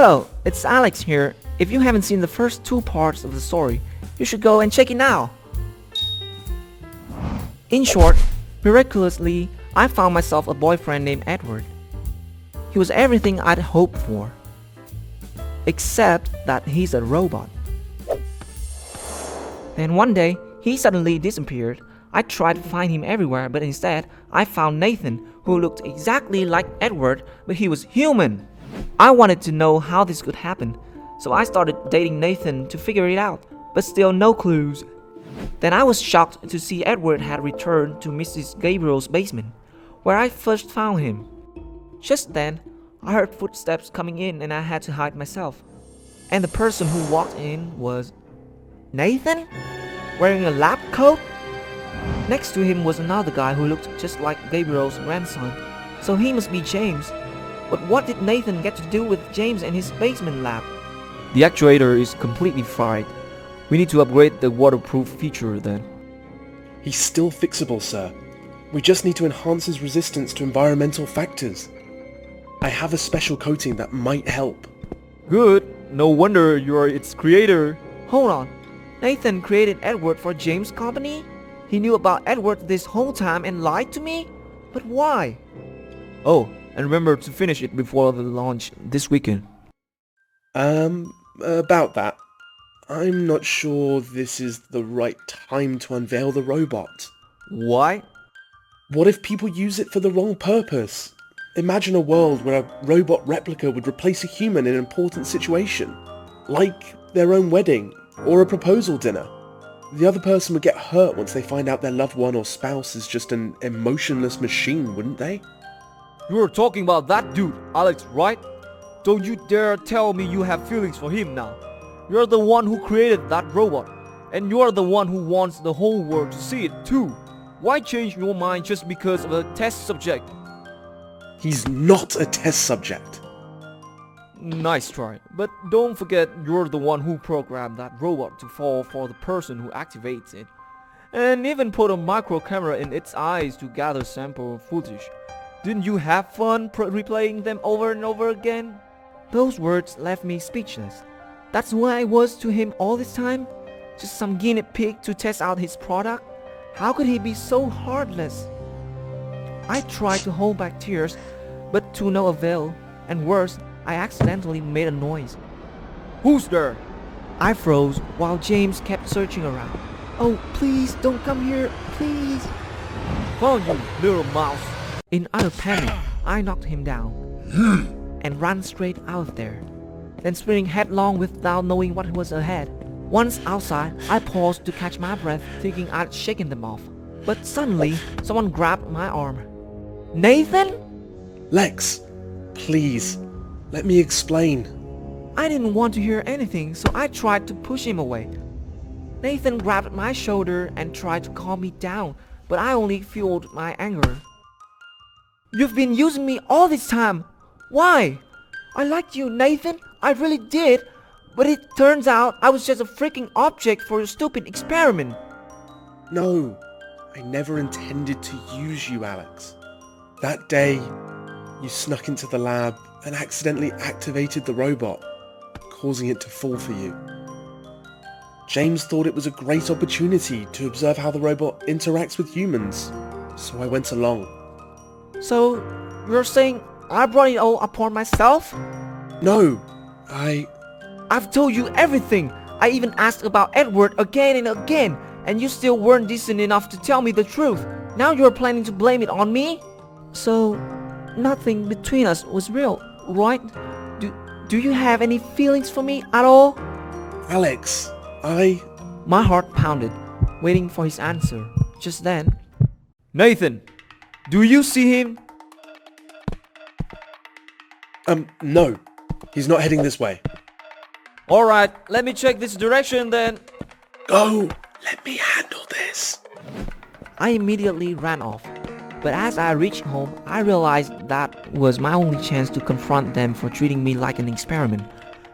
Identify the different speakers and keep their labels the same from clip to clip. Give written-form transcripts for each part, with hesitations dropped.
Speaker 1: Hello, it's Alex here. If you haven't seen the first two parts of the story, you should go and check it now. In short, miraculously, I found myself a boyfriend named Edward. He was everything I'd hoped for. Except that he's a robot. Then one day, he suddenly disappeared. I tried to find him everywhere, but instead, I found Nathan, who looked exactly like Edward, but he was human. I wanted to know how this could happen, so I started dating Nathan to figure it out, but still no clues. Then I was shocked to see Edward had returned to Mrs. Gabriel's basement, where I first found him. Just then, I heard footsteps coming in and I had to hide myself. And the person who walked in was Nathan, wearing a lab coat. Next to him was another guy who looked just like Gabriel's grandson, so he must be James. But what did Nathan get to do with James and his basement lab? The actuator is completely fried. We need to upgrade the waterproof feature then.
Speaker 2: He's still fixable, sir. We just need to enhance his resistance to environmental factors. I have a special coating that might help.
Speaker 1: Good. No wonder you're its creator. Hold on. Nathan created Edward for James' company? He knew about Edward this whole time and lied to me? But why? Oh, and remember to finish it before the launch this weekend.
Speaker 2: About that. I'm not sure this is the right time to unveil the robot.
Speaker 1: Why?
Speaker 2: What if people use it for the wrong purpose? Imagine a world where a robot replica would replace a human in an important situation, like their own wedding or a proposal dinner. The other person would get hurt once they find out their loved one or spouse is just an emotionless machine, wouldn't they?
Speaker 1: You're talking about that dude, Alex, right? Don't you dare tell me you have feelings for him now. You're the one who created that robot, and you're the one who wants the whole world to see it too. Why change your mind just because of a test subject?
Speaker 2: He's not a test subject.
Speaker 1: Nice try, but don't forget you're the one who programmed that robot to fall for the person who activates it, and even put a micro camera in its eyes to gather sample footage. Didn't you have fun replaying them over and over again? Those words left me speechless. That's who I was to him all this time? Just some guinea pig to test out his product? How could he be so heartless? I tried to hold back tears, but to no avail, and worse, I accidentally made a noise. Who's there? I froze while James kept searching around. Oh, please don't come here, please. Found you, little mouse. In utter panic, I knocked him down and ran straight out of there, then sprinting headlong without knowing what was ahead. Once outside, I paused to catch my breath, thinking I'd shaken them off. But suddenly, someone grabbed my arm. Nathan?
Speaker 2: Lex, please, let me explain.
Speaker 1: I didn't want to hear anything, so I tried to push him away. Nathan grabbed my shoulder and tried to calm me down, but I only fueled my anger. You've been using me all this time. Why? I liked you, Nathan. I really did. But it turns out I was just a freaking object for your stupid experiment.
Speaker 2: No, I never intended to use you, Alex. That day, you snuck into the lab and accidentally activated the robot, causing it to fall for you. James thought it was a great opportunity to observe how the robot interacts with humans, so I went along.
Speaker 1: So, you're saying I brought it all upon myself?
Speaker 2: No,
Speaker 1: I've told you everything. I even asked about Edward again and again, and you still weren't decent enough to tell me the truth. Now you're planning to blame it on me? So, nothing between us was real, right? Do you have any feelings for me at all?
Speaker 2: Alex,
Speaker 1: My heart pounded, waiting for his answer. Just then, Nathan, do you see him?
Speaker 2: No. He's not heading this way.
Speaker 1: Alright, let me check this direction then.
Speaker 2: Go! Let me handle this.
Speaker 1: I immediately ran off. But as I reached home, I realized that was my only chance to confront them for treating me like an experiment.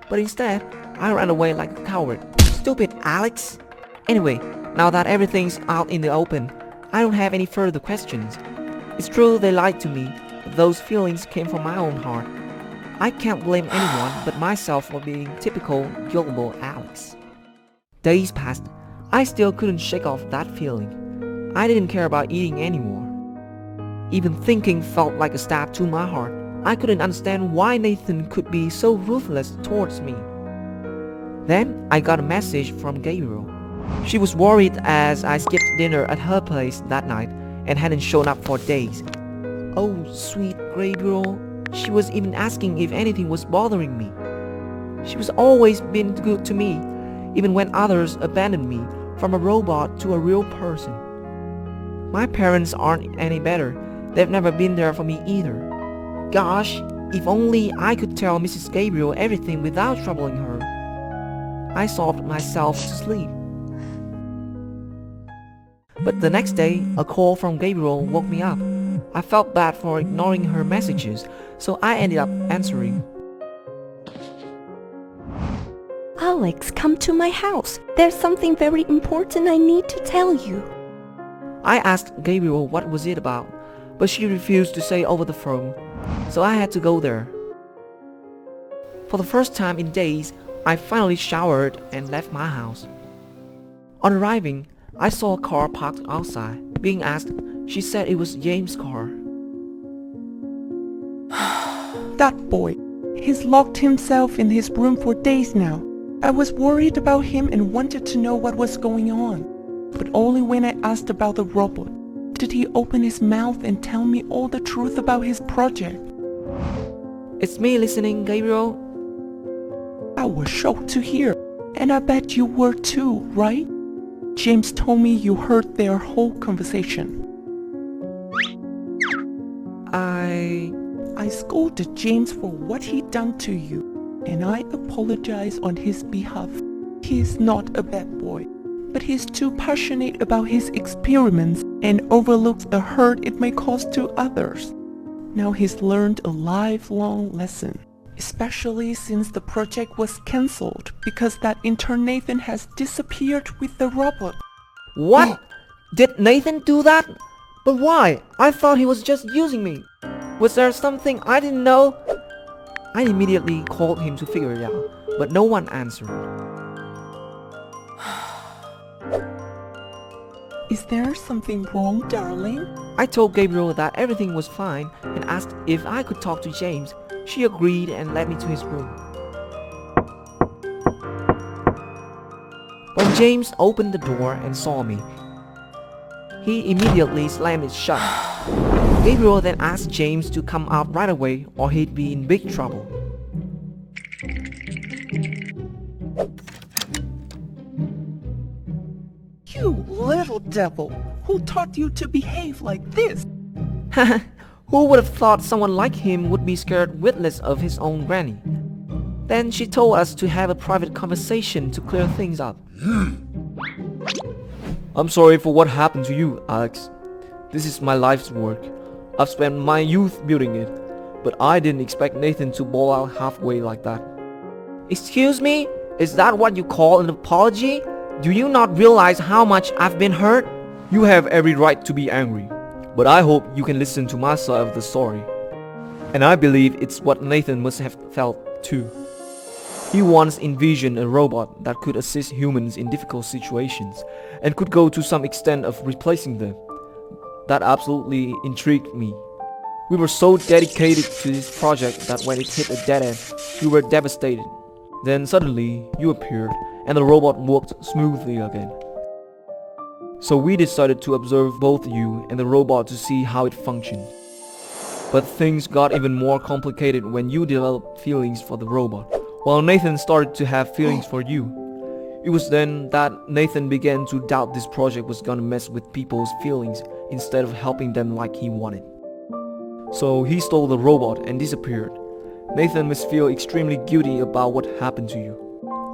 Speaker 1: But instead, I ran away like a coward. Stupid Alex! Anyway, now that everything's out in the open, I don't have any further questions. It's true they lied to me, but those feelings came from my own heart. I can't blame anyone but myself for being typical, gullible Alex. Days passed. I still couldn't shake off that feeling. I didn't care about eating anymore. Even thinking felt like a stab to my heart. I couldn't understand why Nathan could be so ruthless towards me. Then I got a message from Gabriel. She was worried as I skipped dinner at her place that night and hadn't shown up for days. Oh, sweet Gabriel. She was even asking if anything was bothering me. She was always been good to me, even when others abandoned me, from a robot to a real person. My parents aren't any better. They've never been there for me either. Gosh, if only I could tell Mrs. Gabriel everything without troubling her. I sobbed myself to sleep. But the next day, a call from Gabriel woke me up. I felt bad for ignoring her messages, so I ended up answering.
Speaker 3: Alex, come to my house. There's something very important I need to tell you.
Speaker 1: I asked Gabriel what was it about, but she refused to say over the phone, so I had to go there. For the first time in days, I finally showered and left my house. On arriving, I saw a car parked outside. Being asked, she said it was James' car.
Speaker 4: That boy. He's locked himself in his room for days now. I was worried about him and wanted to know what was going on. But only when I asked about the robot did he open his mouth and tell me all the truth about his project.
Speaker 1: It's me listening, Gabriel.
Speaker 4: I was shocked to hear, and I bet you were too, right? James told me you heard their whole conversation. I scolded James for what he'd done to you, and I apologize on his behalf. He is not a bad boy, but he's too passionate about his experiments and overlooks the hurt it may cause to others. Now he's learned a lifelong lesson, especially since the project was cancelled because that intern Nathan has disappeared with the robot.
Speaker 1: What? Did Nathan do that? But why? I thought he was just using me. Was there something I didn't know? I immediately called him to figure it out, but no one answered.
Speaker 4: Is there something wrong, darling?
Speaker 1: I told Gabriel that everything was fine and asked if I could talk to James. She agreed and led me to his room. When James opened the door and saw me, he immediately slammed it shut. Gabriel then asked James to come out right away or he'd be in big trouble.
Speaker 4: You little devil! Who taught you to behave like this?
Speaker 1: Who would have thought someone like him would be scared witless of his own granny? Then she told us to have a private conversation to clear things up. I'm sorry for what happened to you, Alex. This is my life's work. I've spent my youth building it, but I didn't expect Nathan to ball out halfway like that. Excuse me? Is that what you call an apology? Do you not realize how much I've been hurt? You have every right to be angry, but I hope you can listen to my side of the story. And I believe it's what Nathan must have felt too. He once envisioned a robot that could assist humans in difficult situations and could go to some extent of replacing them. That absolutely intrigued me. We were so dedicated to this project that when it hit a dead end, we were devastated. Then suddenly, you appeared and the robot worked smoothly again. So we decided to observe both you and the robot to see how it functioned. But things got even more complicated when you developed feelings for the robot, while Nathan started to have feelings for you. It was then that Nathan began to doubt this project was gonna mess with people's feelings instead of helping them like he wanted. So he stole the robot and disappeared. Nathan must feel extremely guilty about what happened to you.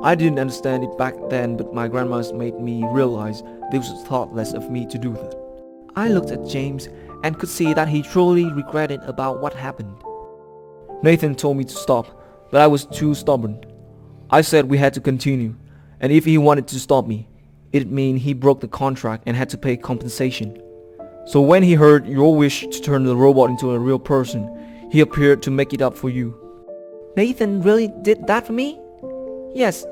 Speaker 1: I didn't understand it back then, but my grandma's made me realize this was thoughtless of me to do that. I looked at James and could see that he truly regretted about what happened. Nathan told me to stop, but I was too stubborn. I said we had to continue, and if he wanted to stop me, it'd mean he broke the contract and had to pay compensation. So when he heard your wish to turn the robot into a real person, he appeared to make it up for you. Nathan really did that for me? Yes,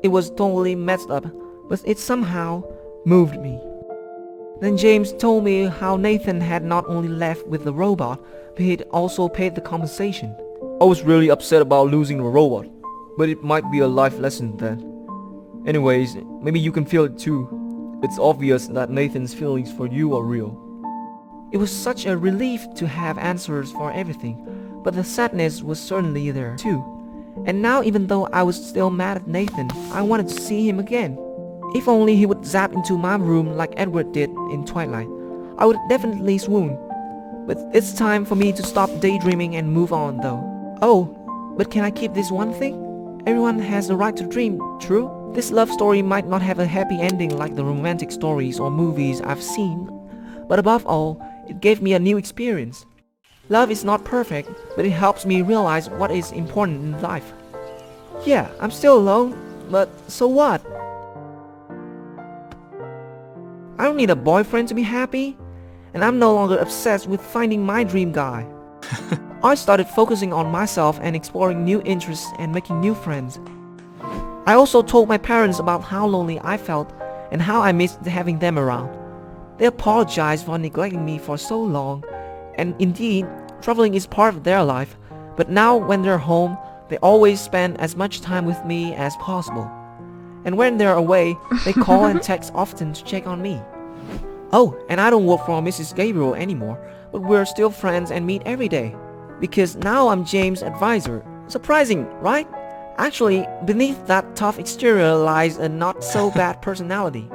Speaker 1: it was totally messed up, but it somehow moved me. Then James told me how Nathan had not only left with the robot, but he'd also paid the compensation. I was really upset about losing the robot, but it might be a life lesson then. Anyways, maybe you can feel it too. It's obvious that Nathan's feelings for you are real. It was such a relief to have answers for everything, but the sadness was certainly there too. And now, even though I was still mad at Nathan, I wanted to see him again. If only he would zap into my room like Edward did in Twilight, I would definitely swoon. But it's time for me to stop daydreaming and move on though. Oh, but can I keep this one thing? Everyone has the right to dream, true? This love story might not have a happy ending like the romantic stories or movies I've seen, but above all, it gave me a new experience. Love is not perfect, but it helps me realize what is important in life. Yeah, I'm still alone, but so what? I don't need a boyfriend to be happy, and I'm no longer obsessed with finding my dream guy. I started focusing on myself and exploring new interests and making new friends. I also told my parents about how lonely I felt and how I missed having them around. They apologized for neglecting me for so long, and indeed, traveling is part of their life, but now when they're home, they always spend as much time with me as possible. And when they're away, they call and text often to check on me. Oh, and I don't work for Mrs. Gabriel anymore, but we're still friends and meet every day. Because now I'm James' advisor. Surprising, right? Actually, beneath that tough exterior lies a not-so-bad personality.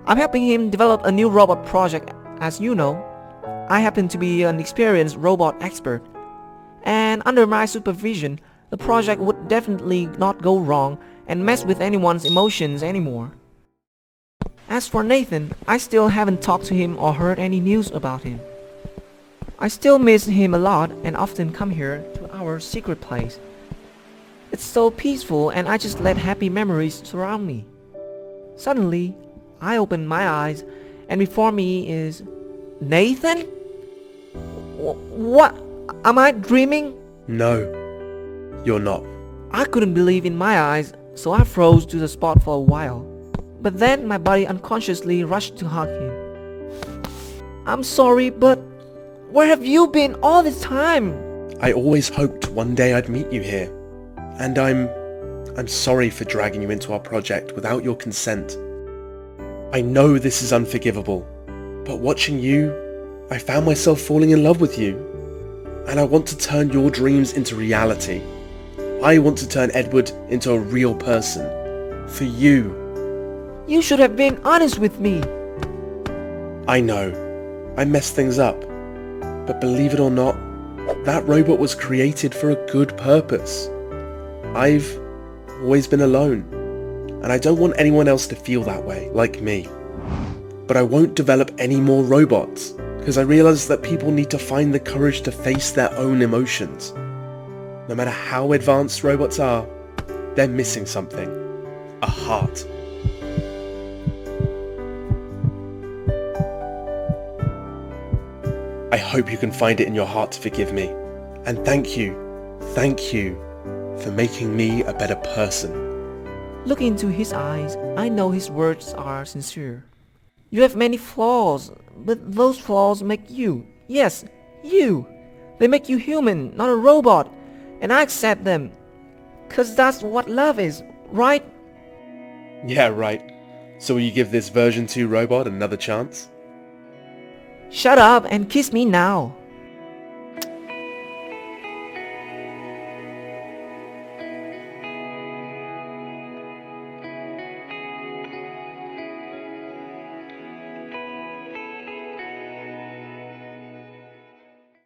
Speaker 1: I'm helping him develop a new robot project, as you know. I happen to be an experienced robot expert. And under my supervision, the project would definitely not go wrong and mess with anyone's emotions anymore. As for Nathan, I still haven't talked to him or heard any news about him. I still miss him a lot and often come here to our secret place. It's so peaceful and I just let happy memories surround me. Suddenly, I open my eyes and before me is Nathan? What? Am I dreaming?
Speaker 2: No, you're not.
Speaker 1: I couldn't believe in my eyes, so I froze to the spot for a while. But then my body unconsciously rushed to hug him. I'm sorry, but where have you been all this time?
Speaker 2: I always hoped one day I'd meet you here. And I'm sorry for dragging you into our project without your consent. I know this is unforgivable, but watching you, I found myself falling in love with you. And I want to turn your dreams into reality. I want to turn Edward into a real person. For you.
Speaker 1: You should have been honest with me.
Speaker 2: I know. I messed things up. But believe it or not, that robot was created for a good purpose. I've always been alone. And I don't want anyone else to feel that way, like me. But I won't develop any more robots, because I realize that people need to find the courage to face their own emotions. No matter how advanced robots are, they're missing something. A heart. I hope you can find it in your heart to forgive me. And thank you for making me a better person.
Speaker 1: Looking into his eyes, I know his words are sincere. You have many flaws, but those flaws make you. Yes, you. They make you human, not a robot. And I accept them. 'Cause that's what love is, right?
Speaker 2: Yeah, right. So will you give this version 2 robot another chance?
Speaker 1: Shut up and kiss me now.